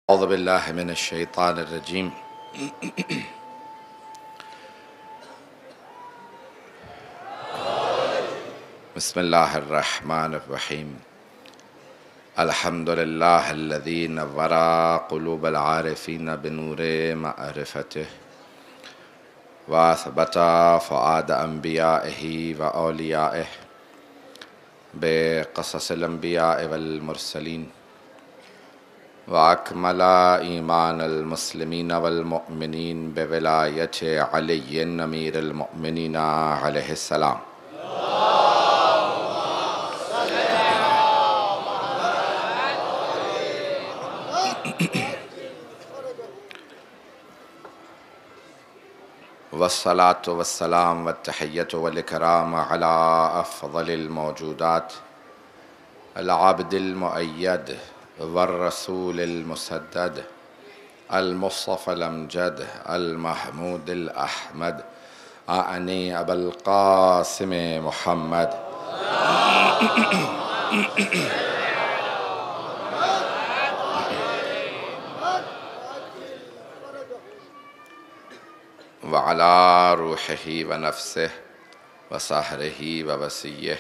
اعوذ باللہ من الشیطان الرجیم بسم اللہ الرحمن الرحیم الحمد للہ الذی نور قلوب العارفین بنور معرفتہ واثبت فؤاد انبیائہ واولیائہ بقصص الانبیاء والمرسلین وأكمل إيمان المسلمين والمؤمنين بولاية علي أمير المؤمنين عليه السلام والصلاة والسلام والتحية والإكرام على أفضل الموجودات العبد المؤيد والرسول المسدد المصطفى الأمجد المحمود الأحمد أعني أبا القاسم محمد وعلى روحه ونفسه وسهره ووسيه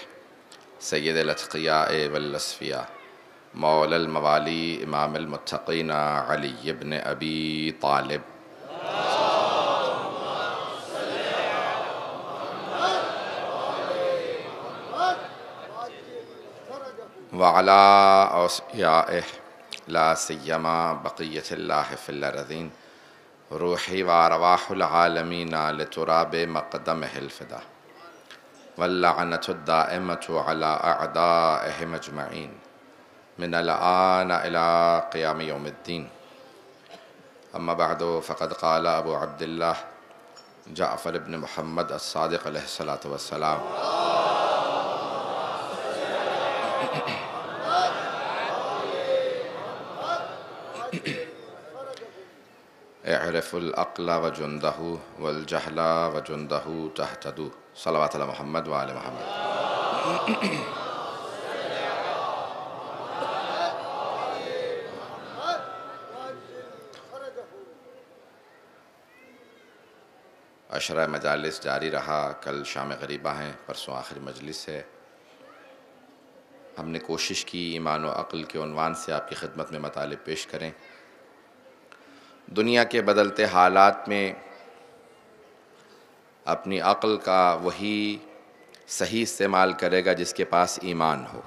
سيد الأتقياء والأصفياء مولا الموالی امام المتقین علی بن ابی طالب وعلی اوصیائہ لا سیما بقیت اللہ فی الارضین روحی وارواح العالمین لتراب مقدمہ الفدا واللعنة الدائمة على أعدائهم أجمعين من الآن إلى قيام يوم الدين أما بعد فقد قال أبو عبد الله جعفر بن محمد الصادق عليه الصلاة والسلام اعرف العقل وجنده والجهل وجنده تهتدوا صلوات على محمد وآل محمد عشرہ مجالس جاری رہا، کل شام غریبہ ہیں، پرسوں آخری مجلس ہے۔ ہم نے کوشش کی ایمان و عقل کے عنوان سے آپ کی خدمت میں مطالب پیش کریں۔ دنیا کے بدلتے حالات میں اپنی عقل کا وہی صحیح استعمال کرے گا جس کے پاس ایمان ہو۔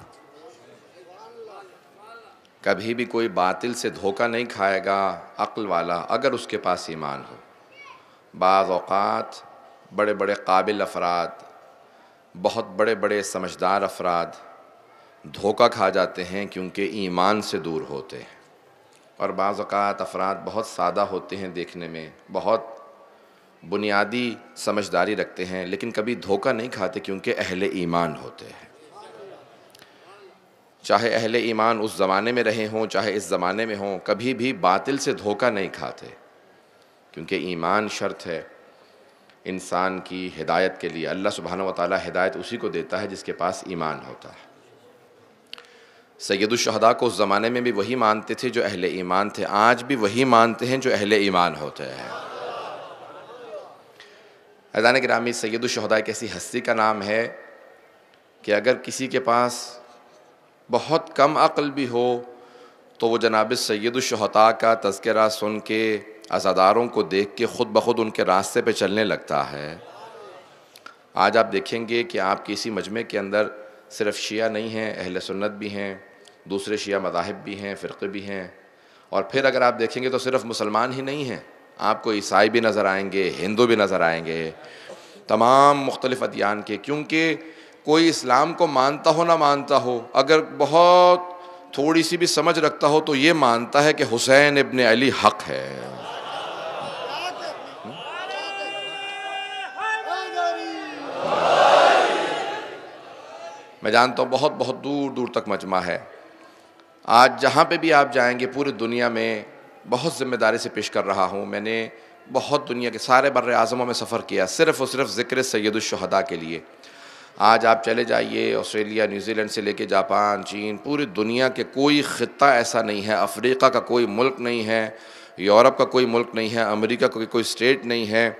کبھی بھی کوئی باطل سے دھوکہ نہیں کھائے گا عقل والا اگر اس کے پاس ایمان ہو۔ بعض اوقات بڑے بڑے قابل افراد، بہت بڑے بڑے سمجھدار افراد دھوکہ کھا جاتے ہیں کیونکہ ایمان سے دور ہوتے ہیں، اور بعض اوقات افراد بہت سادہ ہوتے ہیں، دیکھنے میں بہت بنیادی سمجھداری رکھتے ہیں لیکن کبھی دھوکہ نہیں کھاتے کیونکہ اہل ایمان ہوتے ہیں۔ چاہے اہل ایمان اس زمانے میں رہے ہوں چاہے اس زمانے میں ہوں، کبھی بھی باطل سے دھوکہ نہیں کھاتے کیونکہ ایمان شرط ہے انسان کی ہدایت کے لیے۔ اللہ سبحانہ وتعالی ہدایت اسی کو دیتا ہے جس کے پاس ایمان ہوتا ہے۔ سید الشہداء کو اس زمانے میں بھی وہی مانتے تھے جو اہل ایمان تھے، آج بھی وہی مانتے ہیں جو اہل ایمان ہوتے ہیں۔ عزیزان گرامی، سید الشہداء ایک ایسی ہستی کا نام ہے کہ اگر کسی کے پاس بہت کم عقل بھی ہو تو وہ جناب سید الشہداء کا تذکرہ سن کے عزاداروں کو دیکھ کے خود بخود ان کے راستے پہ چلنے لگتا ہے۔ آج آپ دیکھیں گے کہ آپ کی اسی مجمع کے اندر صرف شیعہ نہیں ہیں، اہل سنت بھی ہیں، دوسرے شیعہ مذاہب بھی ہیں، فرقے بھی ہیں، اور پھر اگر آپ دیکھیں گے تو صرف مسلمان ہی نہیں ہیں، آپ کو عیسائی بھی نظر آئیں گے، ہندو بھی نظر آئیں گے، تمام مختلف ادیان کے، کیونکہ کوئی اسلام کو مانتا ہو نہ مانتا ہو، اگر بہت تھوڑی سی بھی سمجھ رکھتا ہو تو یہ مانتا ہے کہ حسین ابن علی حق ہے۔ میں جانتا ہوں بہت بہت دور دور تک مجمع ہے، آج جہاں پہ بھی آپ جائیں گے پوری دنیا میں بہت ذمہ داری سے پیش کر رہا ہوں، میں نے بہت دنیا کے سارے بر اعظموں میں سفر کیا صرف اور صرف ذکر سید الشہداء کے لیے۔ آج آپ چلے جائیے آسٹریلیا، نیوزی لینڈ سے لے کے جاپان، چین، پوری دنیا کے کوئی خطہ ایسا نہیں ہے، افریقہ کا کوئی ملک نہیں ہے، یورپ کا کوئی ملک نہیں ہے، امریکہ کا کوئی اسٹیٹ نہیں ہے،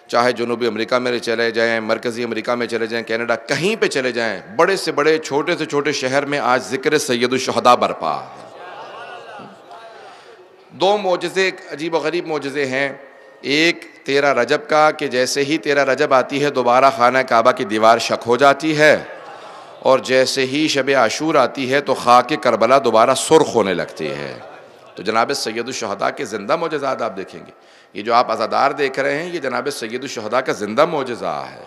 چاہے جنوبی امریکہ میں چلے جائیں، مرکزی امریکہ میں چلے جائیں، کینیڈا، کہیں پہ چلے جائیں، بڑے سے بڑے چھوٹے سے چھوٹے شہر میں آج ذکر سید الشہداء برپا ہے۔ دو معجزے، عجیب و غریب معجزے ہیں، ایک 13 رجب کا کہ جیسے ہی 13 رجب آتی ہے دوبارہ خانہ کعبہ کی دیوار شق ہو جاتی ہے، اور جیسے ہی شب عاشور آتی ہے تو خاک کربلا دوبارہ سرخ ہونے لگتی ہے۔ تو جناب سید الشہداء کے زندہ معجزات آپ دیکھیں گے، یہ جو آپ عزادار دیکھ رہے ہیں یہ جناب سید الشہداء کا زندہ معجزہ ہے۔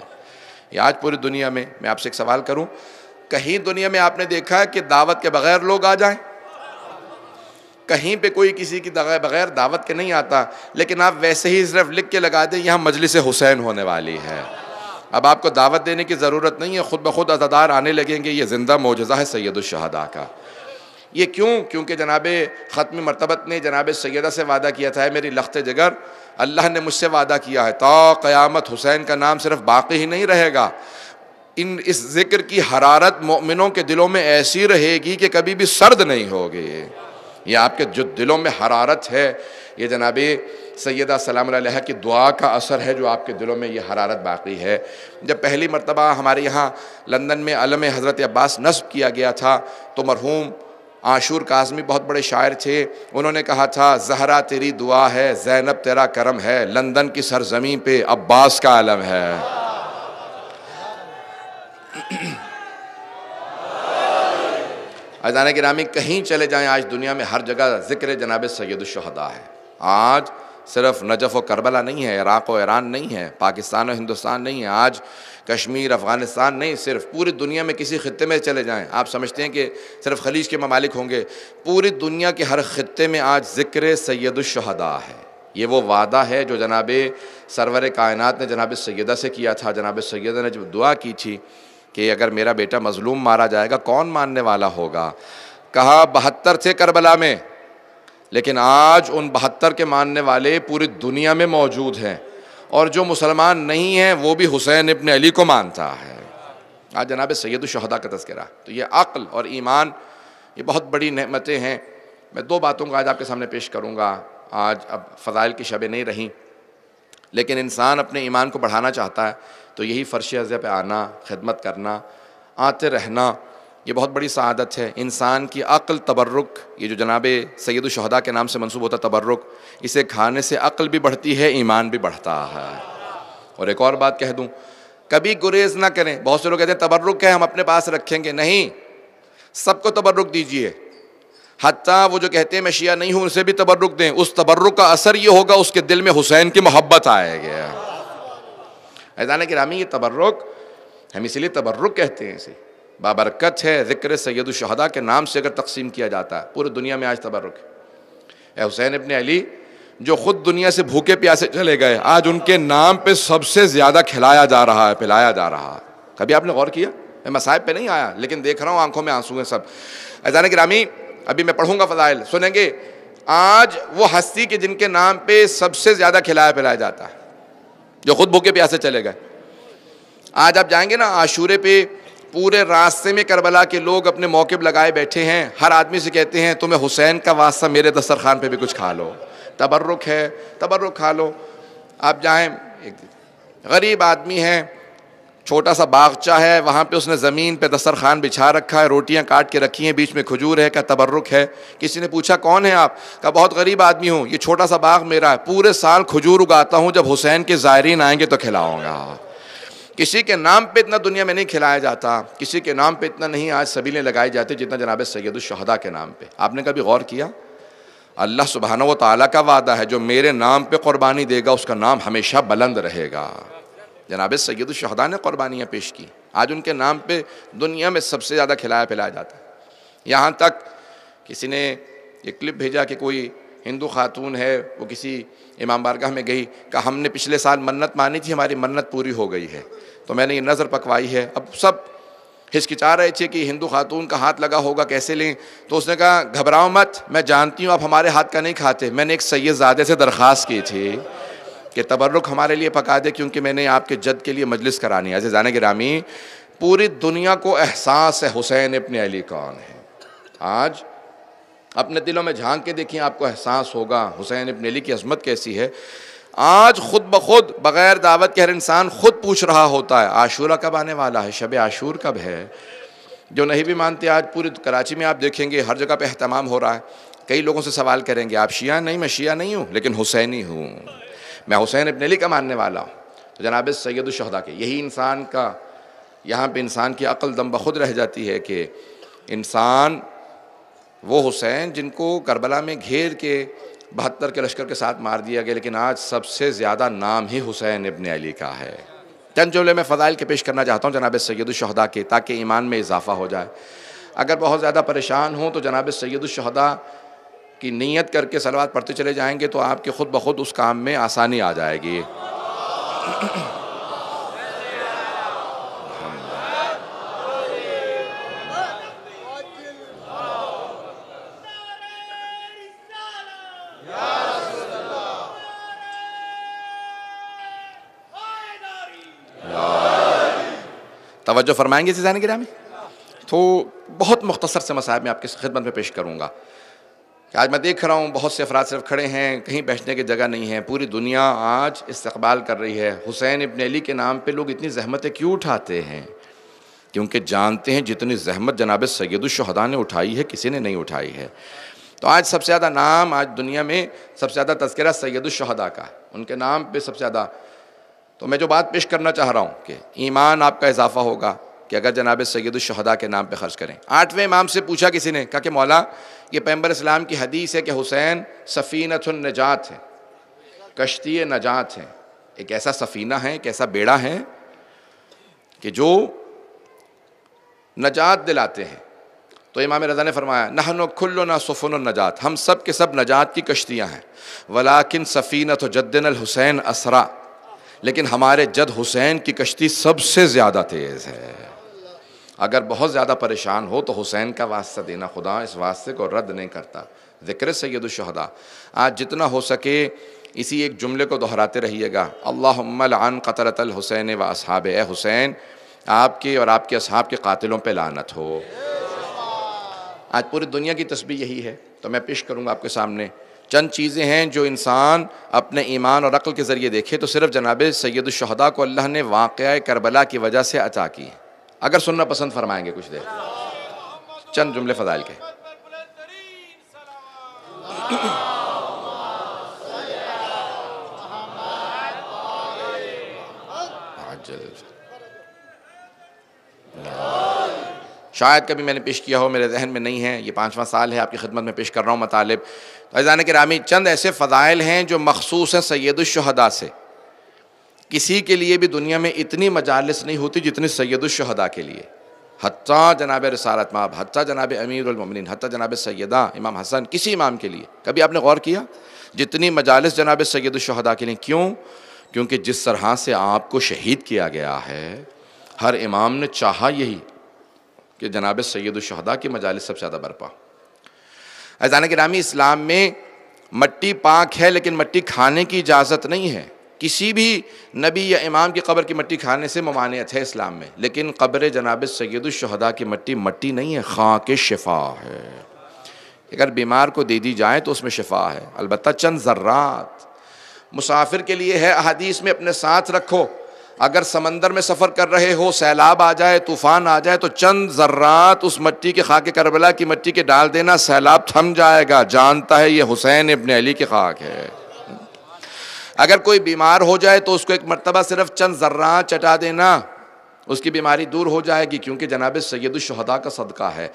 یہ آج پوری دنیا میں آپ سے ایک سوال کروں، کہیں دنیا میں آپ نے دیکھا ہے کہ دعوت کے بغیر لوگ آ جائیں؟ کہیں پہ کوئی کسی کی بغیر دعوت کے نہیں آتا، لیکن آپ ویسے ہی صرف لکھ کے لگا دیں یہاں مجلس حسین ہونے والی ہے، اب آپ کو دعوت دینے کی ضرورت نہیں ہے، خود بخود عزادار آنے لگیں گے۔ یہ زندہ معجزہ ہے سید الشہداء کا۔ یہ کیوں؟ کیونکہ جناب ختم مرتبت نے جناب سیدہ سے وعدہ کیا تھا، ہے میری لخت جگر، اللہ نے مجھ سے وعدہ کیا ہے تا قیامت حسین کا نام صرف باقی ہی نہیں رہے گا، اس ذکر کی حرارت مومنوں کے دلوں میں ایسی رہے گی کہ کبھی بھی سرد نہیں ہوگی۔ یہ آپ کے جو دلوں میں حرارت ہے، یہ جناب سیدہ سلام اللہ علیہا کی دعا کا اثر ہے جو آپ کے دلوں میں یہ حرارت باقی ہے۔ جب پہلی مرتبہ ہمارے یہاں لندن میں علم حضرت عباس نصب کیا گیا تھا تو مرحوم عاشور کاظمی بہت بڑے شاعر تھے، انہوں نے کہا تھا زہرا تیری دعا ہے، زینب تیرا کرم ہے، لندن کی سرزمین پہ عباس کا علم ہے۔ عزیزان گرامی، کہیں چلے جائیں آج دنیا میں ہر جگہ ذکر جناب سید الشہداء ہے۔ آج صرف نجف و کربلا نہیں ہے، عراق و ایران نہیں ہے، پاکستان و ہندوستان نہیں ہے، آج کشمیر، افغانستان نہیں، صرف پوری دنیا میں کسی خطے میں چلے جائیں، آپ سمجھتے ہیں کہ صرف خلیج کے ممالک ہوں گے، پوری دنیا کے ہر خطے میں آج ذکر سید الشہداء ہے۔ یہ وہ وعدہ ہے جو جناب سرور کائنات نے جناب سیدہ سے کیا تھا۔ جناب سیدہ نے جو دعا کی تھی کہ اگر میرا بیٹا مظلوم مارا جائے گا کون ماننے والا ہوگا، کہا 72 تھے کربلا میں، لیکن آج ان 72 کے ماننے والے پوری دنیا میں موجود ہیں، اور جو مسلمان نہیں ہیں وہ بھی حسین ابن علی کو مانتا ہے۔ آج جناب سید الشہداء کا تذکرہ، تو یہ عقل اور ایمان یہ بہت بڑی نعمتیں ہیں۔ میں دو باتوں کو آج آپ کے سامنے پیش کروں گا۔ آج اب فضائل کی شبیں نہیں رہیں، لیکن انسان اپنے ایمان کو بڑھانا چاہتا ہے تو یہی فرش عزیہ پہ آنا، خدمت کرنا، آتے رہنا، یہ بہت بڑی سعادت ہے۔ انسان کی عقل تبرک، یہ جو جناب سید الشہداء کے نام سے منسوب ہوتا تبرک، اسے کھانے سے عقل بھی بڑھتی ہے، ایمان بھی بڑھتا ہے۔ اور ایک اور بات کہہ دوں، کبھی گریز نہ کریں۔ بہت سے لوگ کہتے ہیں تبرک ہے ہم اپنے پاس رکھیں گے، نہیں، سب کو تبرک دیجئے، حتیٰ وہ جو کہتے ہیں میں شیعہ نہیں ہوں اسے بھی تبرک دیں، اس تبرک کا اثر یہ ہوگا اس کے دل میں حسین کی محبت آئے گی۔ عزیزان گرامی، یہ تبرک ہم اس لیے تبرک کہتے ہیں، اسے بابرکت ہے، ذکر سید الشہداء کے نام سے اگر تقسیم کیا جاتا ہے پوری دنیا میں آج تبرک ہے۔ اے حسین ابن علی جو خود دنیا سے بھوکے پیاسے چلے گئے، آج ان کے نام پہ سب سے زیادہ کھلایا جا رہا ہے، پلایا جا رہا ہے۔ کبھی آپ نے غور کیا؟ میں مصائب پہ نہیں آیا لیکن دیکھ رہا ہوں آنکھوں میں آنسو ہیں سب۔ عزیزان گرامی، ابھی میں پڑھوں گا فضائل، سنیں گے۔ آج وہ ہستی کے جن کے نام پہ سب سے زیادہ کھلایا پلایا جاتا ہے، جو خود بھوکے پیاسے چلے گئے، آج آپ جائیں گے نا عاشورے پہ، پورے راستے میں کربلا کے لوگ اپنے موقف لگائے بیٹھے ہیں، ہر آدمی سے کہتے ہیں تمہیں حسین کا واسطہ میرے دسترخوان پہ بھی کچھ کھا لو، تبرک ہے، تبرک کھا لو۔ آپ جائیں، ایک غریب آدمی ہے، چھوٹا سا باغچہ ہے، وہاں پہ اس نے زمین پہ دسترخوان بچھا رکھا ہے، روٹیاں کاٹ کے رکھی ہیں، بیچ میں کھجور ہے، کا تبرک ہے۔ کسی نے پوچھا کون ہے آپ؟ کہا بہت غریب آدمی ہوں، یہ چھوٹا سا باغ میرا ہے، پورے سال کھجور اگاتا ہوں، جب حسین کے زائرین آئیں گے تو کھلاؤں گا۔ کسی کے نام پہ اتنا دنیا میں نہیں کھلایا جاتا، کسی کے نام پہ اتنا نہیں آج سبیلیں لگائی جاتی جتنا جناب سید الشہداء کے نام پہ۔ آپ نے کبھی غور کیا؟ اللہ سبحانہ و تعالیٰ کا وعدہ ہے جو میرے نام پہ قربانی دے گا اس کا نام ہمیشہ بلند رہے گا۔ جناب سید الشہداء نے قربانیاں پیش کی، آج ان کے نام پہ دنیا میں سب سے زیادہ کھلایا پلایا جاتا ہے۔ یہاں تک کسی نے ایک کلپ بھیجا کہ کوئی ہندو خاتون ہے، وہ کسی امام بارگاہ میں گئی، کہا ہم نے پچھلے سال منت مانی تھی، ہماری منت پوری ہو گئی ہے، تو میں نے یہ نظر پکوائی ہے۔ اب سب ہچکچا رہے تھے کہ ہندو خاتون کا ہاتھ لگا ہوگا کیسے لیں، تو اس نے کہا گھبراؤ مت، میں جانتی ہوں آپ ہمارے ہاتھ کا نہیں کھاتے، میں نے ایک سید زادے سے درخواست کی تھی کہ تبرک ہمارے لیے پکا دے، کیونکہ میں نے آپ کے جد کے لیے مجلس کرانی ہے۔ عزیزان گرامی، پوری دنیا کو احساس ہے حسین ابن علی کون ہے۔ آج اپنے دلوں میں جھانک کے دیکھیں، آپ کو احساس ہوگا حسین ابن علی کی عظمت کیسی ہے۔ آج خود بخود بغیر دعوت کے ہر انسان خود پوچھ رہا ہوتا ہے عاشورہ کب آنے والا ہے، شب عاشور کب ہے۔ جو نہیں بھی مانتے، آج پوری کراچی میں آپ دیکھیں گے ہر جگہ پہ اہتمام ہو رہا ہے۔ کئی لوگوں سے سوال کریں گے آپ شیعہ؟ نہیں، میں شیعہ نہیں ہوں، لیکن حسینی ہوں، میں حسین ابن علی کا ماننے والا ہوں۔ تو جناب سید الشہداء کے یہی انسان کا، یہاں پہ انسان کی عقل دم بخود رہ جاتی ہے کہ انسان وہ حسین جن کو کربلا میں گھیر کے 72 کے لشکر کے ساتھ مار دیا گیا، لیکن آج سب سے زیادہ نام ہی حسین ابن علی کا ہے۔ چند جملے میں فضائل کے پیش کرنا چاہتا ہوں جناب سید الشہداء کے، تاکہ ایمان میں اضافہ ہو جائے۔ اگر بہت زیادہ پریشان ہوں تو جناب سید الشہداء کی نیت کر کے صلوات پڑھتے چلے جائیں گے تو آپ کے خود بخود اس کام میں آسانی آ جائے گی۔ توجہ فرمائیں گے عزیزان گرامی؟ تو بہت مختصر سے مسائل میں آپ کی خدمت میں پیش کروں گا کہ آج میں دیکھ رہا ہوں بہت سے افراد صرف کھڑے ہیں، کہیں بیٹھنے کی جگہ نہیں ہے۔ پوری دنیا آج استقبال کر رہی ہے۔ حسین ابن علی کے نام پہ لوگ اتنی زحمتیں کیوں اٹھاتے ہیں؟ کیونکہ جانتے ہیں جتنی زحمت جناب سید الشہداء نے اٹھائی ہے کسی نے نہیں اٹھائی ہے۔ تو آج سب سے زیادہ نام، آج دنیا میں سب سے زیادہ تذکرہ سید الشہداء کا ہے، ان کے نام پہ سب سے زیادہ۔ تو میں جو بات پیش کرنا چاہ رہا ہوں کہ ایمان آپ کا اضافہ ہوگا کہ اگر جناب سید الشہداء کے نام پہ خرچ کریں۔ 8ویں امام سے پوچھا کسی نے، کہا کہ مولا یہ پیغمبر اسلام کی حدیث ہے کہ حسین سفینۃ النجات ہے، کشتی نجات ہے، ایک ایسا سفینہ ہے، ایک ایسا بیڑا ہے کہ جو نجات دلاتے ہیں۔ تو امام رضا نے فرمایا نحن کلنا سفن النجات، ہم سب کے سب نجات کی کشتیاں ہیں، ولیکن سفینۃ جدنا الحسین اسرا، لیکن ہمارے جد حسین کی کشتی سب سے زیادہ تیز ہے۔ اگر بہت زیادہ پریشان ہو تو حسین کا واسطہ دینا، خدا اس واسطے کو رد نہیں کرتا۔ ذکر سید الشہداء آج جتنا ہو سکے اسی ایک جملے کو دہراتے رہیے گا، اللہم لعن قتلۃ الحسین و اصحابہ، اے حسین آپ کے اور آپ کے اصحاب کے قاتلوں پہ لعنت ہو۔ آج پوری دنیا کی تسبیح یہی ہے۔ تو میں پیش کروں گا آپ کے سامنے چند چیزیں ہیں جو انسان اپنے ایمان اور عقل کے ذریعے دیکھے تو صرف جناب سید الشہداء کو اللہ نے واقعہ کربلا کی وجہ سے عطا کی۔ اگر سننا پسند فرمائیں گے کچھ دیر، چند جملے فضائل کے۔ شاید کبھی میں نے پیش کیا ہو، میرے ذہن میں نہیں ہے، یہ 5واں سال ہے آپ کی خدمت میں پیش کر رہا ہوں مطالب۔ تو عزیزان گرامی چند ایسے فضائل ہیں جو مخصوص ہیں سید الشہداء سے۔ کسی کے لیے بھی دنیا میں اتنی مجالس نہیں ہوتی جتنی سید الشہداء کے لیے، حتیٰ جناب رسالت مآب، حتیٰ جناب امیر المومنین، حتیٰ جناب سیدہ امام حسن، کسی امام کے لیے کبھی آپ نے غور کیا جتنی مجالس جناب سید الشہداء کے لیے؟ کیوں؟ کیونکہ جس طرح سے آپ کو شہید کیا گیا ہے، ہر امام نے چاہا یہی کہ جناب سید الشہداء کی مجالس سب سے زیادہ برپا۔ عزیزان گرامی اسلام میں مٹی پاک ہے لیکن مٹی کھانے کی اجازت نہیں ہے۔ کسی بھی نبی یا امام کی قبر کی مٹی کھانے سے ممانعت ہے اسلام میں، لیکن قبر جناب سید الشہداء کی مٹی مٹی نہیں ہے، خاک شفا ہے۔ اگر بیمار کو دے دی جائے تو اس میں شفا ہے، البتہ چند ذرات مسافر کے لیے ہے۔ احادیث میں اپنے ساتھ رکھو، اگر سمندر میں سفر کر رہے ہو، سیلاب آ جائے، طوفان آ جائے تو چند ذرات اس مٹی کے خاک کربلا کی مٹی کے ڈال دینا، سیلاب تھم جائے گا، جانتا ہے یہ حسین ابن علی کی خاک ہے۔ اگر کوئی بیمار ہو جائے تو اس کو ایک مرتبہ صرف چند ذرات چٹا دینا، اس کی بیماری دور ہو جائے گی، کیونکہ جناب سید الشہداء کا صدقہ ہے۔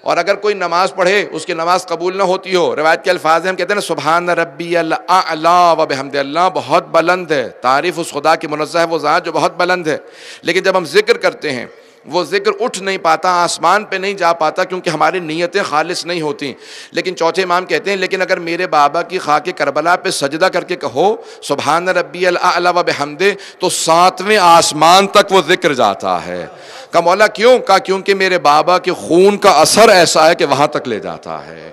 اور اگر کوئی نماز پڑھے اس کی نماز قبول نہ ہوتی ہو، روایت کے الفاظ ہیں، ہم کہتے ہیں نا سبحان ربی الاعلی و بحمد، اللہ بہت بلند ہے، تعریف اس خدا کی منزہ ہے وہ ذات جو بہت بلند ہے، لیکن جب ہم ذکر کرتے ہیں وہ ذکر اٹھ نہیں پاتا، آسمان پہ نہیں جا پاتا، کیونکہ ہماری نیتیں خالص نہیں ہوتی۔ لیکن چوتھے امام کہتے ہیں لیکن اگر میرے بابا کی خاک کربلا پہ سجدہ کر کے کہو سبحان ربی الاعلی و بحمد، تو 7ویں آسمان تک وہ ذکر جاتا ہے۔ کہا مولا کیوں؟ کہا کیونکہ میرے بابا کے خون کا اثر ایسا ہے کہ وہاں تک لے جاتا ہے۔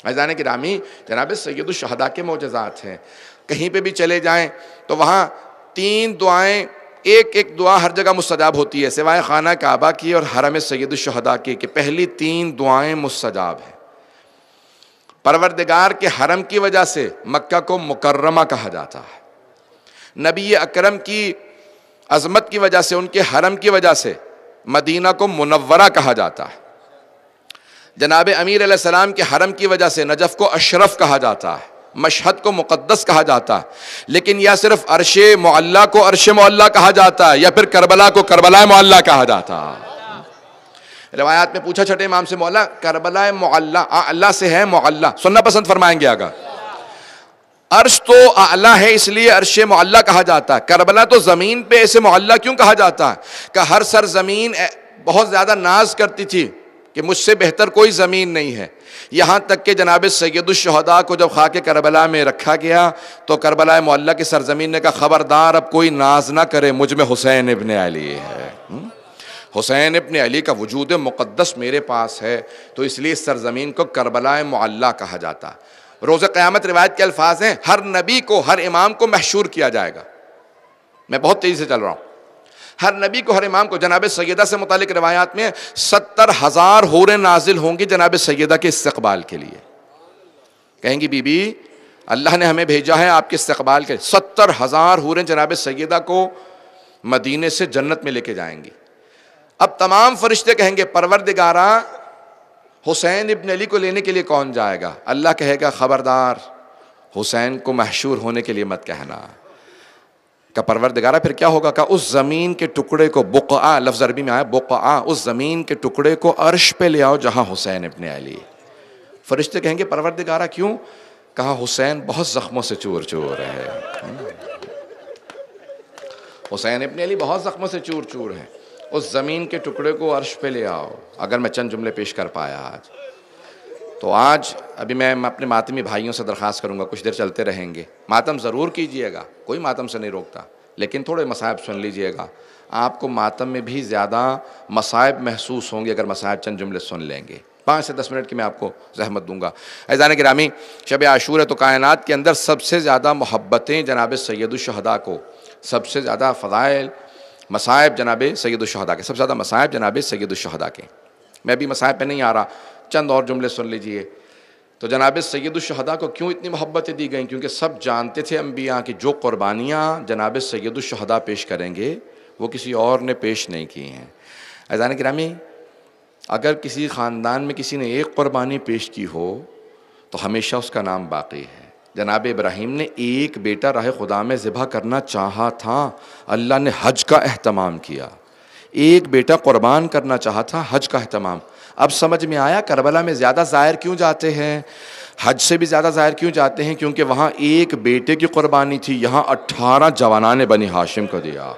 عزیزان گرامی جناب سید الشہداء کے معجزات ہیں، کہیں پہ بھی چلے جائیں تو وہاں 3 دعائیں ایک ایک دعا ہر جگہ مستجاب ہوتی ہے سوائے خانہ کعبہ کی اور حرم سید الشہداء کی، کہ پہلی 3 دعائیں مستجاب ہیں۔ پروردگار کے حرم کی وجہ سے مکہ کو مکرمہ کہا جاتا ہے، نبی اکرم کی عظمت کی وجہ سے، ان کے حرم کی وجہ سے مدینہ کو منورہ کہا جاتا ہے، جناب امیر علیہ السلام کے حرم کی وجہ سے نجف کو اشرف کہا جاتا ہے، مشہد کو مقدس کہا جاتا ہے۔ لیکن یا صرف عرش معلیٰ کو عرش معلیٰ کہا جاتا ہے، یا پھر کربلا کو کربلا معلیٰ کہا جاتا ہے؟ روایات میں پوچھا چھٹے امام سے، مولا کربلا معلیٰ اعلیٰ سے ہے معلیٰ، سننا پسند فرمائیں گے آگا؟ عرش تو اعلیٰ ہے اس لیے عرش معلیٰ کہا جاتا ہے، کربلا تو زمین پہ ایسے معلیٰ کیوں کہا جاتا ہے؟ کہ ہر سرزمین بہت زیادہ ناز کرتی تھی کہ مجھ سے بہتر کوئی زمین نہیں ہے، یہاں تک کہ جناب سید الشہداء کو جب خاک کربلا میں رکھا گیا تو کربلا معلیٰ کی سرزمین نے کہا خبردار اب کوئی ناز نہ کرے، مجھ میں حسین ابن علی ہے، حسین ابن علی کا وجود مقدس میرے پاس ہے، تو اس لیے اس سرزمین کو کربلا معلیٰ کہا جاتا ہے۔ روز قیامت روایت کے الفاظ ہیں، ہر نبی کو ہر امام کو محشور کیا جائے گا۔ میں بہت تیزی سے چل رہا ہوں۔ ہر نبی کو ہر امام کو، جناب سیدہ سے متعلق روایات میں 70,000 حوریں نازل ہوں گی جناب سیدہ کے استقبال کے لیے، کہیں گی بی بی اللہ نے ہمیں بھیجا ہے آپ کے استقبال کے، 70,000 حوریں جناب سیدہ کو مدینے سے جنت میں لے کے جائیں گی۔ اب تمام فرشتے کہیں گے پروردگارا حسین ابن علی کو لینے کے لیے کون جائے گا؟ اللہ کہے گا خبردار حسین کو محشور ہونے کے لیے مت کہنا۔ کہ پروردگارہ پھر کیا ہوگا؟ کہ اس زمین کے ٹکڑے کو، بقعہ لفظ عربی میں آیا بقعہ، اس زمین کے ٹکڑے کو عرش پہ لے آؤ جہاں حسین ابن علی۔ فرشتے کہیں گے پروردگارہ کیوں؟ کہا حسین بہت زخموں سے چور چور ہے، حسین ابن علی بہت زخموں سے چور چور ہے، اس زمین کے ٹکڑے کو عرش پہ لے آؤ۔ اگر میں چند جملے پیش کر پایا آج تو آج ابھی میں اپنے ماتمی بھائیوں سے درخواست کروں گا، کچھ دیر چلتے رہیں گے، ماتم ضرور کیجئے گا، کوئی ماتم سے نہیں روکتا، لیکن تھوڑے مصائب سن لیجئے گا، آپ کو ماتم میں بھی زیادہ مصائب محسوس ہوں گے اگر مصائب چند جملے سن لیں گے۔ 5 سے 10 منٹ کی میں آپ کو زحمت دوں گا۔ عزیزان گرامی، شب عاشور ہے تو کائنات کے اندر سب سے زیادہ محبتیں جناب سید الشہداء کو، سب سے زیادہ فضائل مصائب جناب سید الشہداء کے، سب سے زیادہ مصائب جناب سید الشہداء کے۔ میں بھی مصائب پہ نہیں آ رہا، چند اور جملے سن لیجئے۔ تو جناب سید الشہداء کو کیوں اتنی محبتیں دی گئیں؟ کیونکہ سب جانتے تھے انبیاء کی جو قربانیاں جناب سید الشہداء پیش کریں گے وہ کسی اور نے پیش نہیں کی ہیں۔ عزیزان گرامی، اگر کسی خاندان میں کسی نے ایک قربانی پیش کی ہو تو ہمیشہ اس کا نام باقی ہے۔ جناب ابراہیم نے ایک بیٹا راہ خدا میں ذبح کرنا چاہا تھا، اللہ نے حج کا اہتمام کیا۔ ایک بیٹا قربان کرنا چاہا تھا، حج کا اہتمام۔ اب سمجھ میں آیا کربلا میں زیادہ زائر کیوں جاتے ہیں، حج سے بھی زیادہ زائر کیوں جاتے ہیں؟ کیونکہ وہاں ایک بیٹے کی قربانی تھی، یہاں 18 جوانان بنی ہاشم کو دیا۔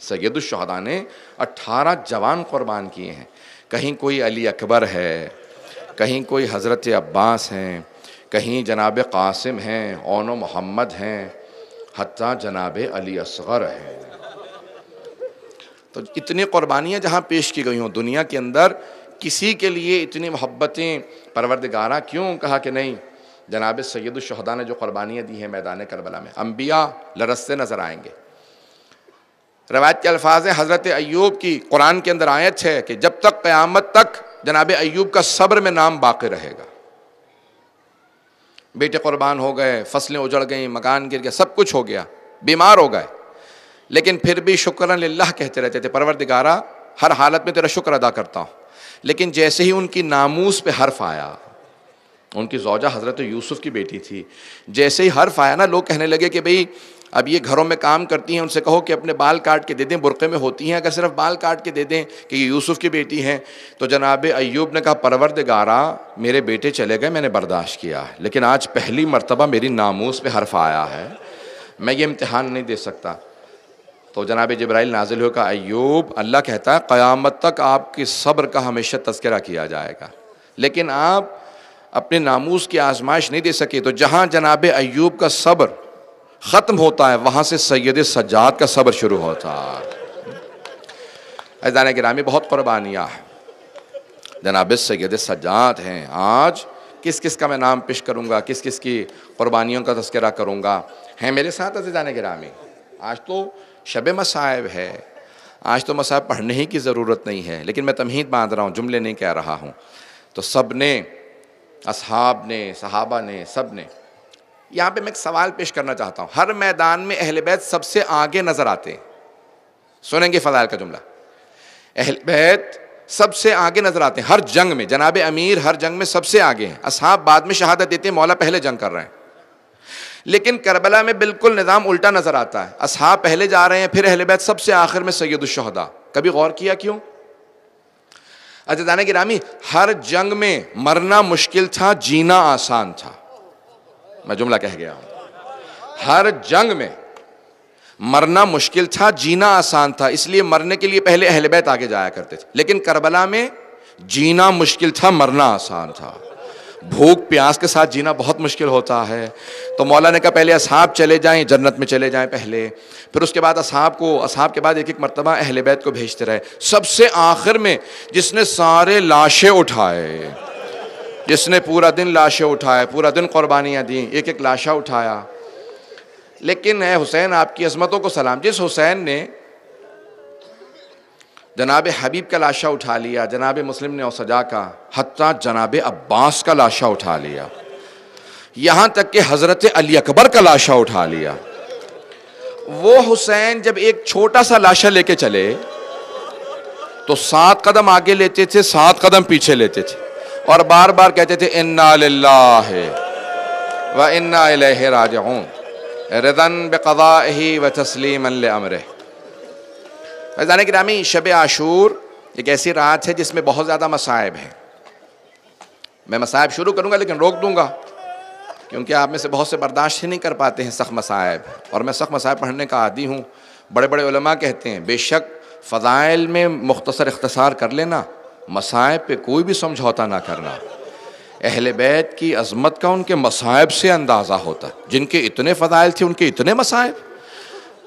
سید الشہداء نے 18 جوان قربان کیے ہیں، کہیں کوئی علی اکبر ہے، کہیں کوئی حضرت عباس ہیں، کہیں جناب قاسم ہیں، اون و محمد ہیں، حتیٰ جناب علی اصغر ہیں۔ تو اتنی قربانیاں جہاں پیش کی گئی ہوں دنیا کے اندر، کسی کے لیے اتنی محبتیں پروردگارہ کیوں؟ کہا کہ نہیں، جناب سید الشہداء نے جو قربانیاں دی ہیں میدان کربلا میں، انبیاء لرزتے نظر آئیں گے۔ روایت کے الفاظ ہیں حضرت ایوب کی، قرآن کے اندر آیت ہے کہ جب تک قیامت تک جناب ایوب کا صبر میں نام باقی رہے گا۔ بیٹے قربان ہو گئے، فصلیں اجڑ گئیں، مکان گر گیا، سب کچھ ہو گیا، بیمار ہو گئے، لیکن پھر بھی شکرن للہ کہتے رہتے تھے، پروردگارہ ہر حالت میں تیرا شکر ادا کرتا ہوں۔ لیکن جیسے ہی ان کی ناموس پہ حرف آیا، ان کی زوجہ حضرت یوسف کی بیٹی تھی، جیسے ہی حرف آیا نا، لوگ کہنے لگے کہ بھئی اب یہ گھروں میں کام کرتی ہیں، ان سے کہو کہ اپنے بال کاٹ کے دے دیں، برقعے میں ہوتی ہیں، اگر صرف بال کاٹ کے دے دیں کہ یہ یوسف کی بیٹی ہیں۔ تو جناب ایوب نے کہا پروردگارہ میرے بیٹے چلے گئے، میں نے برداشت کیا، لیکن آج پہلی مرتبہ میری ناموس پہ حرف آیا ہے، میں یہ امتحان نہیں دے سکتا۔ تو جناب جبرائیل نازل ہو کہا ایوب، اللہ کہتا ہے قیامت تک آپ کی صبر کا ہمیشہ تذکرہ کیا جائے گا، لیکن آپ اپنے ناموس کی آزمائش نہیں دے سکے۔ تو جہاں جناب ایوب کا صبر ختم ہوتا ہے وہاں سے سید سجاد کا صبر شروع ہوتا ہے۔ عزیزان گرامی، بہت قربانیاں جناب سید سجاد ہیں۔ آج کس کس کا میں نام پیش کروں گا، کس کس کی قربانیوں کا تذکرہ کروں گا، ہیں میرے ساتھ عزیزان گرامی؟ آج تو شب مصائب ہے، آج تو مصائب پڑھنے ہی کی ضرورت نہیں ہے، لیکن میں تمہید باندھ رہا ہوں، جملے نہیں کہہ رہا ہوں۔ تو سب نے، اصحاب نے، صحابہ نے، سب نے۔ یہاں پہ میں ایک سوال پیش کرنا چاہتا ہوں، ہر میدان میں اہل بیت سب سے آگے نظر آتے ہیں، سنیں گے فضائل کا جملہ، اہل بیت سب سے آگے نظر آتے ہیں ہر جنگ میں، جناب امیر ہر جنگ میں سب سے آگے ہیں، اصحاب بعد میں شہادت دیتے ہیں، مولا پہلے جنگ کر رہے ہیں۔ لیکن کربلا میں بالکل نظام الٹا نظر آتا ہے، اصحاب پہلے جا رہے ہیں، پھر اہل بیت سب سے آخر میں سید الشہداء۔ کبھی غور کیا کیوں؟ عزیزان گرامی، ہر جنگ میں مرنا مشکل تھا، جینا آسان تھا۔ میں جملہ کہہ گیا ہوں، ہر جنگ میں مرنا مشکل تھا، جینا آسان تھا، اس لیے مرنے کے لیے پہلے اہل بیت آگے جایا کرتے تھے۔ لیکن کربلا میں جینا مشکل تھا، مرنا آسان تھا۔ بھوک پیاس کے ساتھ جینا بہت مشکل ہوتا ہے، تو مولا نے کہا پہلے اصحاب چلے جائیں، جنت میں چلے جائیں پہلے، پھر اس کے بعد اصحاب کے بعد ایک ایک مرتبہ اہل بیت کو بھیجتے رہے۔ سب سے آخر میں جس نے سارے لاشیں اٹھائے، جس نے پورا دن لاشیں اٹھائے، پورا دن قربانیاں دیں، ایک ایک لاشا اٹھایا۔ لیکن اے حسین، آپ کی عظمتوں کو سلام، جس حسین نے جناب حبیب کا لاشا اٹھا لیا، جناب مسلم نے اوسجا کا، حتیٰ جناب عباس کا لاشا اٹھا لیا، یہاں تک کہ حضرت علی اکبر کا لاشا اٹھا لیا، وہ حسین جب ایک چھوٹا سا لاشا لے کے چلے تو 7 قدم آگے لیتے تھے، 7 قدم پیچھے لیتے تھے، اور بار بار کہتے تھے انا للہ و انا الیہ راجعون، رضا بقضائہ و تسلیما لامرہ۔ عزیزان گرامی، شب عاشور ایک ایسی رات ہے جس میں بہت زیادہ مصائب ہیں۔ میں مصائب شروع کروں گا لیکن روک دوں گا، کیونکہ آپ میں سے بہت سے برداشت ہی نہیں کر پاتے ہیں سخت مصائب، اور میں سخت مصائب پڑھنے کا عادی ہوں۔ بڑے بڑے علماء کہتے ہیں بے شک فضائل میں مختصر اختصار کر لینا، مصائب پہ کوئی بھی سمجھوتا نہ کرنا۔ اہل بیت کی عظمت کا ان کے مصائب سے اندازہ ہوتا ہے، جن کے اتنے فضائل تھے ان کے اتنے مصائب۔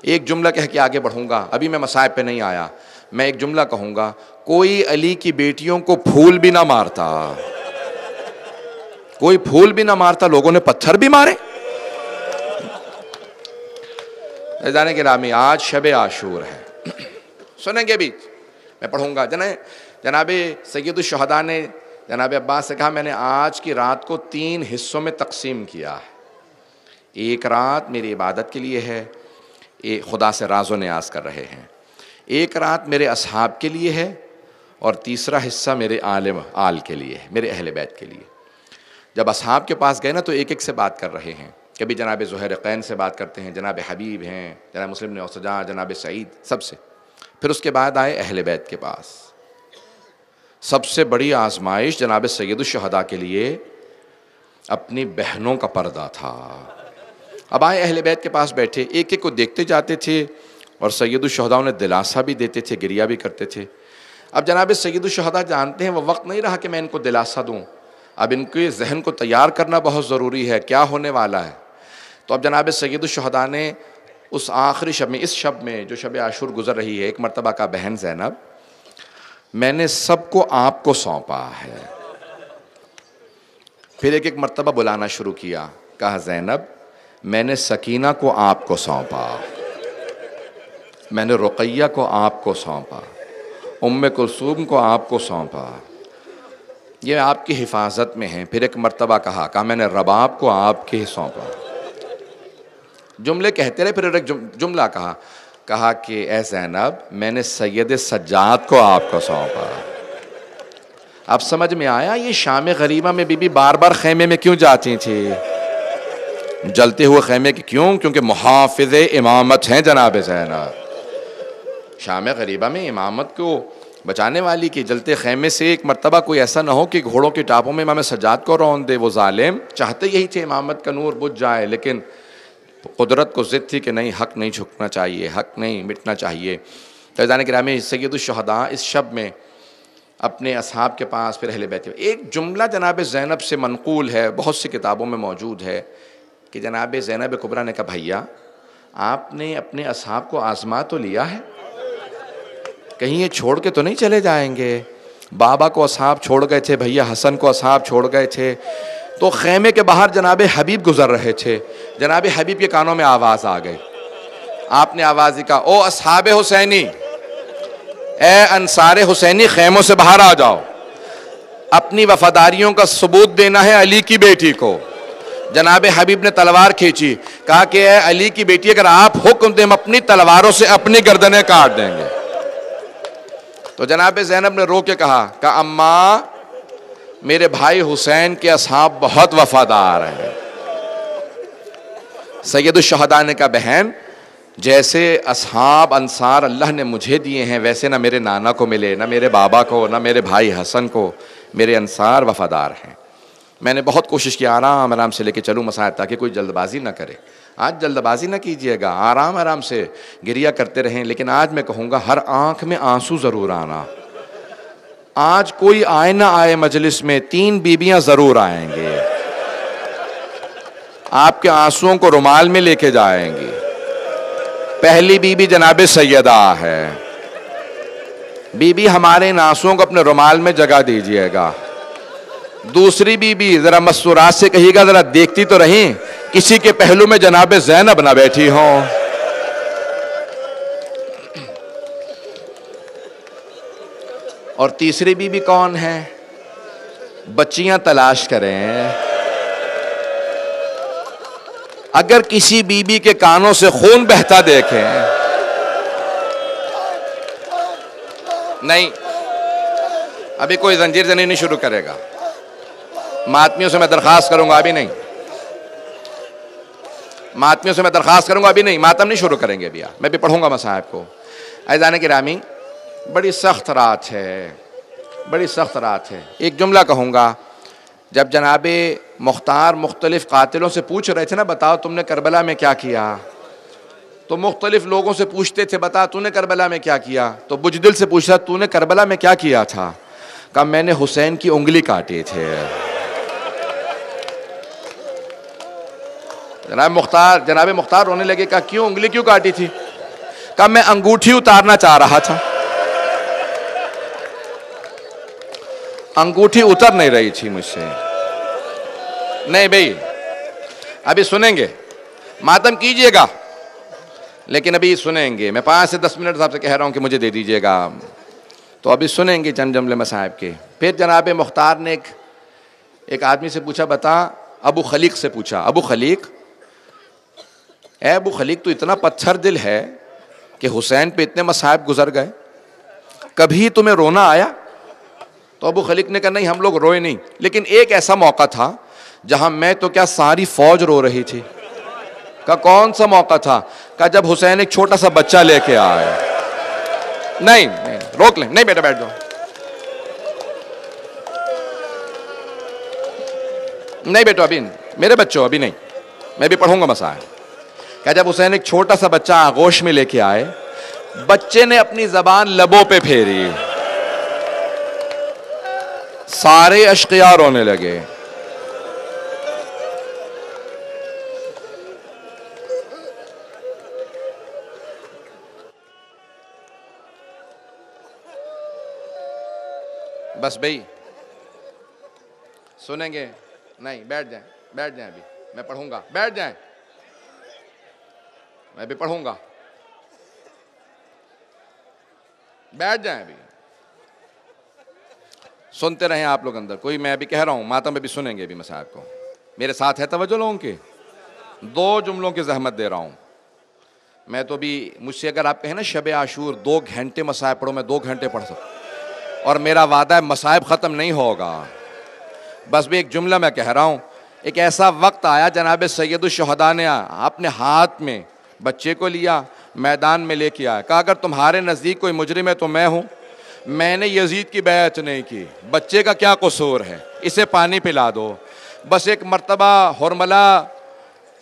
ایک جملہ کہہ کے آگے بڑھوں گا، ابھی میں مصائب پہ نہیں آیا، میں ایک جملہ کہوں گا، کوئی علی کی بیٹیوں کو پھول بھی نہ مارتا، کوئی پھول بھی نہ مارتا، لوگوں نے پتھر بھی مارے۔ عزیزان گرامی، آج شب عاشور ہے، سنیں گے بھی، میں پڑھوں گا۔ جناب سید الشہداء نے جناب عباس سے کہا میں نے آج کی رات کو 3 حصوں میں تقسیم کیا ہے، ایک رات میری عبادت کے لیے ہے، خدا سے راز و نیاز کر رہے ہیں، ایک رات میرے اصحاب کے لیے ہے، اور تیسرا حصہ میرے آل کے لیے ہے، میرے اہل بیت کے لیے۔ جب اصحاب کے پاس گئے نا تو ایک ایک سے بات کر رہے ہیں، کبھی جناب زہیرقین سے بات کرتے ہیں، جناب حبیب ہیں، جناب مسلم نے اوسجا، جناب سعید، سب سے۔ پھر اس کے بعد آئے اہل بیت کے پاس۔ سب سے بڑی آزمائش جناب سید الشہداء کے لیے اپنی بہنوں کا پردہ تھا۔ اب آئے اہل بیت کے پاس بیٹھے، ایک ایک کو دیکھتے جاتے تھے، اور سید الشہداء انہیں دلاسا بھی دیتے تھے، گریہ بھی کرتے تھے۔ اب جناب سید الشہداء جانتے ہیں وہ وقت نہیں رہا کہ میں ان کو دلاسا دوں، اب ان کے ذہن کو تیار کرنا بہت ضروری ہے، کیا ہونے والا ہے۔ تو اب جناب سید الشہداء نے اس آخری شب میں، اس شب میں جو شب عاشور گزر رہی ہے، ایک مرتبہ کا بہن زینب، میں نے سب کو آپ کو سونپا ہے۔ پھر ایک ایک مرتبہ بلانا شروع کیا، کہا زینب میں نے سکینہ کو آپ کو سونپا، میں نے رقیہ کو آپ کو سونپا، ام کلثوم کو آپ کو سونپا، یہ آپ کی حفاظت میں ہیں۔ پھر ایک مرتبہ کہا میں نے رباب کو آپ کے سونپا۔ جملے کہتے رہے، پھر ایک جملہ کہا کہ اے زینب میں نے سید سجاد کو آپ کو سونپا۔ اب سمجھ میں آیا یہ شام غریبہ میں بی بی بار بار خیمے میں کیوں جاتی تھی، جلتے ہوئے خیمے کی کیوں؟ کیونکہ محافظ امامت ہیں جناب زینب۔ شام غریبہ میں امامت کو بچانے والی کی جلتے خیمے سے ایک مرتبہ کوئی ایسا نہ ہو کہ گھوڑوں کے ٹاپوں میں امام سجاد کو رون دے۔ وہ ظالم چاہتے یہی تھے امامت کا نور بجھ جائے، لیکن قدرت کو ضد تھی کہ نہیں، حق نہیں جھکنا چاہیے، حق نہیں مٹنا چاہیے۔ تو عزیزان گرامی، سید الشہداء اس شب میں اپنے اصحاب کے پاس، پھر اہل بیت۔ ایک جملہ جناب زینب سے منقول ہے، بہت سی کتابوں میں موجود ہے، کہ جناب زینب کبریٰ نے کہا بھیا آپ نے اپنے اصحاب کو آزما تو لیا ہے، کہیں یہ چھوڑ کے تو نہیں چلے جائیں گے؟ بابا کو اصحاب چھوڑ گئے تھے، بھیا حسن کو اصحاب چھوڑ گئے تھے، تو خیمے کے باہر جناب حبیب گزر رہے تھے، جناب حبیب کے کانوں میں آواز آ گئی، آپ نے آواز دی کہا او اصحاب حسینی، اے انصار حسینی خیموں سے باہر آ جاؤ، اپنی وفاداریوں کا ثبوت دینا ہے علی کی بیٹی کو۔ جناب حبیب نے تلوار کھینچی، کہا کہ اے علی کی بیٹی اگر آپ حکم دیں ہم اپنی تلواروں سے اپنی گردنیں کاٹ دیں گے۔ تو جناب زینب نے رو کے کہا کہ اماں میرے بھائی حسین کے اصحاب بہت وفادار ہیں۔ سید الشہداء نے کہا بہن جیسے اصحاب انصار اللہ نے مجھے دیے ہیں ویسے نہ میرے نانا کو ملے، نہ میرے بابا کو، نہ میرے بھائی حسن کو، میرے انصار وفادار ہیں۔ میں نے بہت کوشش کی آرام آرام سے لے کے چلوں مسائل تاکہ کوئی جلد بازی نہ کرے۔ آج جلد بازی نہ کیجئے گا، آرام آرام سے گریہ کرتے رہیں، لیکن آج میں کہوں گا ہر آنکھ میں آنسو ضرور آنا۔ آج کوئی آئے نہ آئے مجلس میں 3 بیویاں ضرور آئیں گے، آپ کے آنسوؤں کو رومال میں لے کے جائیں گی۔ پہلی بیوی جناب سیدہ ہے، بیوی ہمارے ان آنسوؤں کو اپنے رومال میں جگہ دیجئے گا۔ دوسری بیوی ذرا مسرات سے کہیے گا ذرا دیکھتی تو رہیں کسی کے پہلو میں جناب زینب نہ بیٹھی ہوں۔ اور تیسری بیوی کون ہے؟ بچیاں تلاش کریں۔ اگر کسی بیوی کے کانوں سے خون بہتا دیکھیں، نہیں ابھی کوئی زنجیر زنی نہیں شروع کرے گا، ماتمیوں سے میں درخواست کروں گا ابھی نہیں، ماتمیوں سے میں درخواست کروں گا ابھی نہیں، ماتم نہیں شروع کریں گے ابھی، میں بھی پڑھوں گا مصاحب کو۔ عزیزان گرامی بڑی سخت رات ہے، بڑی سخت رات ہے۔ ایک جملہ کہوں گا، جب جناب مختار مختلف قاتلوں سے پوچھ رہے تھے نا بتاؤ تم نے کربلا میں کیا کیا، تو مختلف لوگوں سے پوچھتے تھے بتا تو نے کربلا میں کیا کیا، تو بجدل سے پوچھا تو نے کربلا میں کیا کیا تھا، کہا میں نے حسین کی انگلی کاٹی تھے۔ جناب مختار رونے لگے، کہا کیوں انگلی کیوں کاٹی تھی، کہا میں انگوٹھی اتارنا چاہ رہا تھا، انگوٹھی اتر نہیں رہی تھی مجھ سے۔ نہیں بھئی ابھی سنیں گے، ماتم کیجئے گا لیکن ابھی سنیں گے، میں 5 سے 10 منٹ صاحب سے کہہ رہا ہوں کہ مجھے دے دیجئے گا، تو ابھی سنیں گے چند جملے مصاحب کے۔ پھر جناب مختار نے ایک آدمی سے پوچھا بتا، ابو خلیق سے پوچھا، ابو خلیق، اے ابو خلیق تو اتنا پتھر دل ہے کہ حسین پہ اتنے مصائب گزر گئے، کبھی تمہیں رونا آیا؟ تو ابو خلیق نے کہا نہیں ہم لوگ روئے نہیں، لیکن ایک ایسا موقع تھا جہاں میں تو کیا ساری فوج رو rہی تھی۔ کہا کون سا موقع تھا؟ کہا جب حسین ایک چھوٹا سا بچہ لے کے آئے۔ نہیں روک لیں، نہیں بیٹا بیٹھ جاؤ، نہیں بیٹو ابھی میرے بچوں ابھی نہیں، میں بھی پڑھوں گا مسائل۔ کہ جب حسین ایک چھوٹا سا بچہ آغوش میں لے کے آئے، بچے نے اپنی زبان لبوں پہ پھیری، سارے اشقیاء رونے لگے۔ بس بھئی سنیں گے؟ نہیں بیٹھ جائیں ابھی میں پڑھوں گا، بیٹھ جائیں میں بھی پڑھوں گا، بیٹھ جائیں ابھی، سنتے رہیں آپ لوگ اندر، کوئی میں ابھی کہہ رہا ہوں ماتم ابھی سنیں گے ابھی مصاحب کو، میرے ساتھ ہے توجہ لوگوں کے، 2 جملوں کی زحمت دے رہا ہوں میں تو بھی، مجھ سے اگر آپ کہیں نا شب عاشور 2 گھنٹے مصاحب پڑھو، میں 2 گھنٹے پڑھ سکتا، اور میرا وعدہ ہے مصائب ختم نہیں ہوگا، بس بھی ایک جملہ میں کہہ رہا ہوں۔ ایک ایسا وقت آیا جناب سید الشہداء نے اپنے ہاتھ میں بچے کو لیا، میدان میں لے کے آیا، کہا اگر تمہارے نزدیک کوئی مجرم ہے تو میں ہوں، میں نے یزید کی بیعت نہیں کی، بچے کا کیا قصور ہے، اسے پانی پلا دو۔ بس ایک مرتبہ حرملہ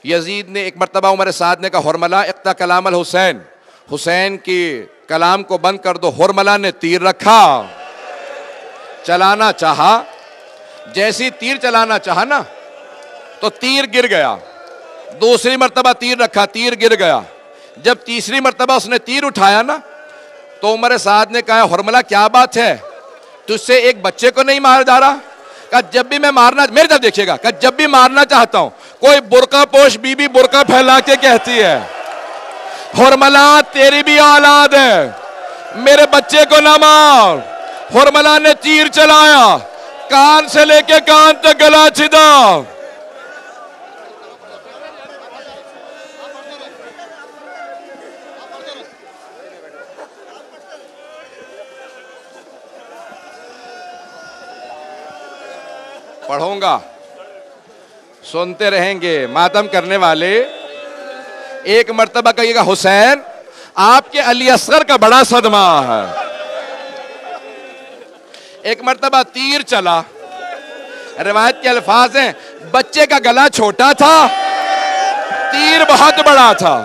یزید نے، ایک مرتبہ عمر سعد نے کہا حرملہ اقطع کلام الحسین، حسین کی کلام کو بند کر دو، حرملہ نے تیر رکھا، چلانا چاہا، جیسی تیر چلانا چاہا نا تو تیر گر گیا، دوسری مرتبہ تیر رکھا، تیر گر گیا، جب تیسری مرتبہ اس نے تیر اٹھایا نا تو عمر سعد نے کہا حرملہ کیا بات ہے، تجھ سے ایک بچے کو نہیں مارا جا رہا؟ کہا جب بھی میں مارنا، میری طرف دیکھیے گا، کہا جب بھی مارنا چاہتا ہوں کوئی برقع پوش بی بی برقع پھیلا کے کہتی ہے حرملا تیری بھی اولاد ہے، میرے بچے کو نہ مار۔ حرملا نے تیر چلایا، کان سے لے کے کان تک گلا چھدا۔ پڑھوں گا، سنتے رہیں گے ماتم کرنے والے۔ ایک مرتبہ کہیے گا حسین آپ کے علی اصغر کا بڑا صدمہ ہے۔ ایک مرتبہ تیر چلا، روایت کے الفاظ ہیں بچے کا گلا چھوٹا تھا، تیر بہت بڑا تھا۔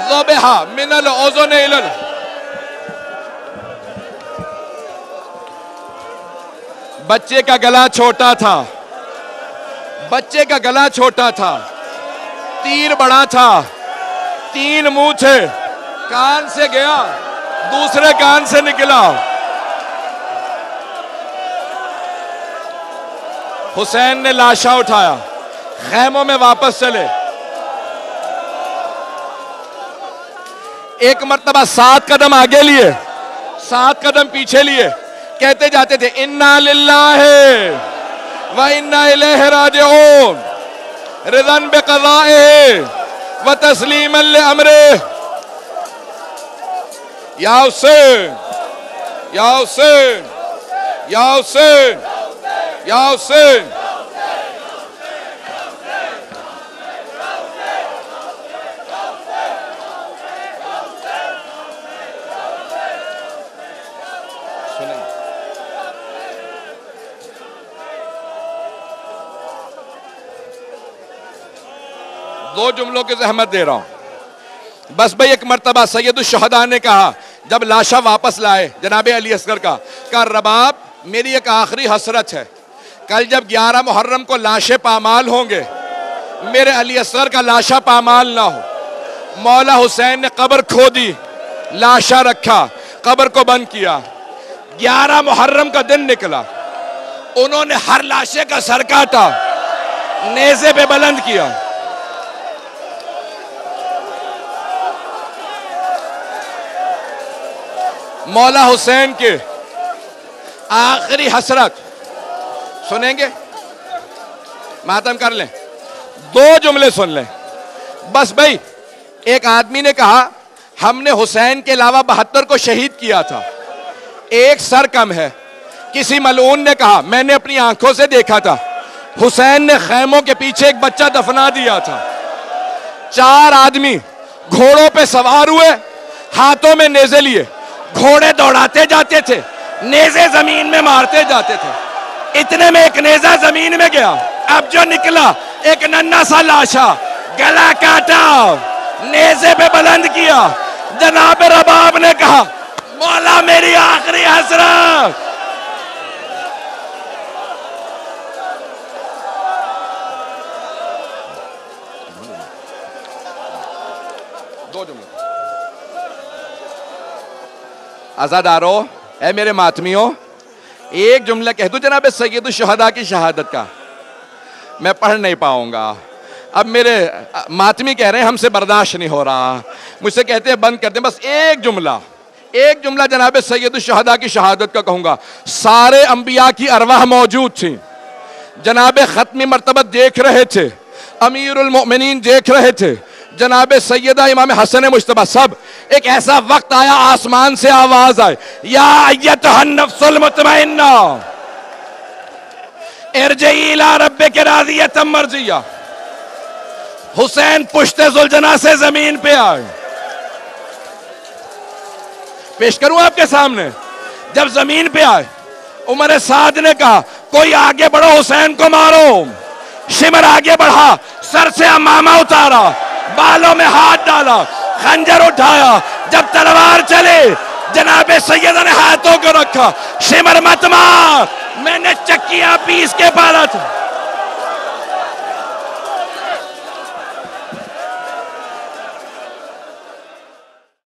ذبح من الاذن الى بچے کا گلا چھوٹا تھا، بچے کا گلا چھوٹا تھا، تیر بڑا تھا، 3 منہ تھے، کان سے گیا دوسرے کان سے نکلا۔ حسین نے لاشا اٹھایا، خیموں میں واپس چلے۔ ایک مرتبہ 7 قدم آگے لیے، 7 قدم پیچھے لیے، کہتے جاتے تھے اِنَّا لِلَّهِ وَإِنَّا إِلَيْهِ رَاجِعُونَ رِضًا بِقَضَائِهِ وَتَسْلِيمًا لِأَمْرِهِ۔ یا حسین یا حسین یا حسین یا حسین۔ دو جملوں کی زحمت دے رہا ہوں بس بھئی۔ ایک مرتبہ سید الشہداء نے کہا جب لاشا واپس لائے جناب علی اصغر کا، کہا رباب میری ایک آخری حسرت ہے، کل جب 11 محرم کو لاشیں پامال ہوں گے میرے علی اصغر کا لاشا پامال نہ ہو۔ مولا حسین نے قبر کھودی، لاشا رکھا، قبر کو بند کیا۔ 11 محرم کا دن نکلا، انہوں نے ہر لاشے کا سر کاٹا، نیزے پہ بلند کیا۔ مولا حسین کے آخری حسرت سنیں گے، ماتم کر لیں، 2 جملے سن لیں بس بھائی۔ ایک آدمی نے کہا ہم نے حسین کے علاوہ 72 کو شہید کیا تھا، ایک سر کم ہے۔ کسی ملعون نے کہا میں نے اپنی آنکھوں سے دیکھا تھا، حسین نے خیموں کے پیچھے ایک بچہ دفنا دیا تھا۔ 4 آدمی گھوڑوں پہ سوار ہوئے، ہاتھوں میں نیزے لیے، گھوڑے دوڑاتے جاتے تھے، نیزے زمین میں مارتے جاتے تھے۔ اتنے میں ایک نیزہ زمین میں گیا، اب جو نکلا ایک ننھا سا لاشا، گلا کاٹا، نیزے پہ بلند کیا۔ جناب رباب نے کہا مولا میری آخری حسرت۔ عزادارو، اے میرے ماتمیوں، ایک جملہ کہہ دوں جناب سید الشہداء کی شہادت کا، میں پڑھ نہیں پاؤں گا۔ اب میرے ماتمی کہہ رہے ہیں ہم سے برداشت نہیں ہو رہا، مجھ سے کہتے ہیں بند کر دیں، بس ایک جملہ جناب سید الشہداء کی شہادت کا کہوں گا۔ سارے انبیاء کی ارواح موجود تھیں، جناب ختمی مرتبت دیکھ رہے تھے، امیر المؤمنین دیکھ رہے تھے، جناب سیدہ امام حسن مجتبی، سب۔ ایک ایسا وقت آیا آسمان سے آواز آئے، یا ایتھا النفس المطمئنہ ارجعی الی ربک راضیۃ مرضیہ۔ حسین پشت ذوالجناح سے زمین پہ آئے، پیش کروں آپ کے سامنے۔ جب زمین پہ آئے عمر سعد نے کہا کوئی آگے بڑھو حسین کو مارو۔ شمر آگے بڑھا، سر سے امامہ اتارا، بالوں میں ہاتھ ڈالا، خنجر اٹھایا، جب تلوار چلے جناب سیدہ نے ہاتھوں کو رکھا، شمر مت مار، میں نے چکیاں پیس کے پالا تھا۔